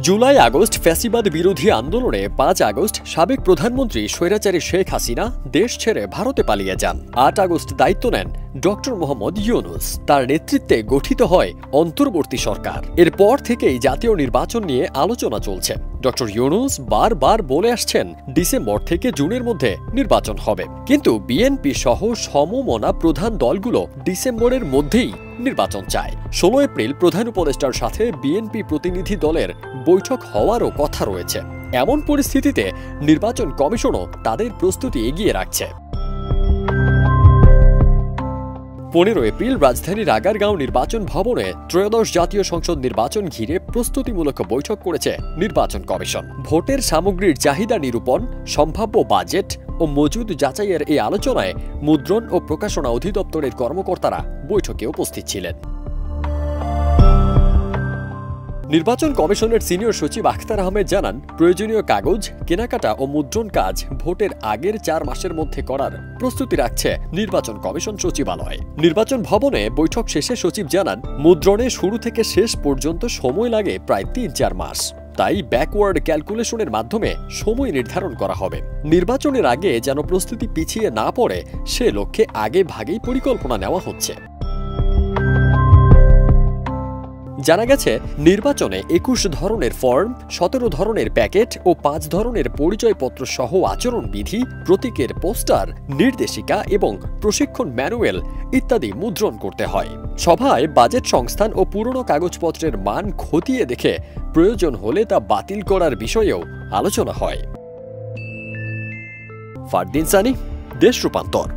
July August ফ্যাসিবাদ বিরোধী আন্দোলনে ৫ আগস্ট সাবেক প্রধানমন্ত্রী স্বৈরাচারী শেখ হাসিনা দেশ ছেড়ে ভারতে পালিয়ে যান। ৮ আগস্ট দায়িত্ব নেন ডক্টর মোহাম্মদ ইউনূস। তার নেতৃত্বে গঠিত হয় অন্তর্বর্তী সরকার। এরপর থেকেই জাতীয় নির্বাচন নিয়ে আলোচনা চলছে। ডক্টর ইউনূস বারবার বলে আসছেন ডিসেম্বর থেকে জুনের মধ্যে নির্বাচন হবে, কিন্তু বিএনপি সহ সমমনা প্রধান দলগুলো ডিসেম্বরের মধ্যেই নির্বাচন চায়। ১৬ এপ্রিল প্রধান উপদেষ্টার সাথে বিএনপি প্রতিনিধি দলের বৈঠক হওয়ারও কথা রয়েছে। এমন পরিস্থিতিতে নির্বাচন কমিশনও তাদের প্রস্তুতি এগিয়ে রাখছে। ১৫ এপ্রিল রাজধানীর আগারগাঁও নির্বাচন ভবনে ত্রয়োদশ জাতীয় সংসদ নির্বাচন ঘিরে প্রস্তুতিমূলক বৈঠক করেছে নির্বাচন কমিশন। ভোটের সামগ্রীর চাহিদা নিরূপণ, সম্ভাব্য বাজেট ও মজুদ যাচাইয়ের এই আলোচনায় মুদ্রণ ও প্রকাশনা অধিদপ্তরের কর্মকর্তারা বৈঠকে উপস্থিত ছিলেন। নির্বাচন কমিশনের সিনিয়র সচিব আখতার আহমেদ জানান, প্রয়োজনীয় কাগজ কেনাকাটা ও মুদ্রণ কাজ ভোটের আগের ৪ মাসের মধ্যে করার প্রস্তুতি রাখছে নির্বাচন কমিশন সচিবালয়। নির্বাচন ভবনে বৈঠক শেষে সচিব জানান, মুদ্রণে শুরু থেকে শেষ পর্যন্ত সময় লাগে প্রায় ৩-৪ মাস। তাই ব্যাকওয়ার্ড ক্যালকুলেশনের মাধ্যমে সময় নির্ধারণ করা হবে। নির্বাচনের আগে যেন প্রস্তুতি পিছিয়ে না পড়ে সে লক্ষ্যে আগে ভাগেই পরিকল্পনা নেওয়া হচ্ছে। জানা গেছে, নির্বাচনে ২১ ধরনের ফর্ম, ১৭ ধরনের প্যাকেট ও ৫ ধরনের পরিচয়পত্র সহ আচরণবিধি, প্রতীকের পোস্টার, নির্দেশিকা এবং প্রশিক্ষণ ম্যানুয়াল ইত্যাদি মুদ্রণ করতে হয়। সভায় বাজেট সংস্থান ও পুরনো কাগজপত্রের মান খতিয়ে দেখে প্রয়োজন হলে তা বাতিল করার বিষয়েও আলোচনা হয়। ফারদিন সানি, দেশ রূপান্তর।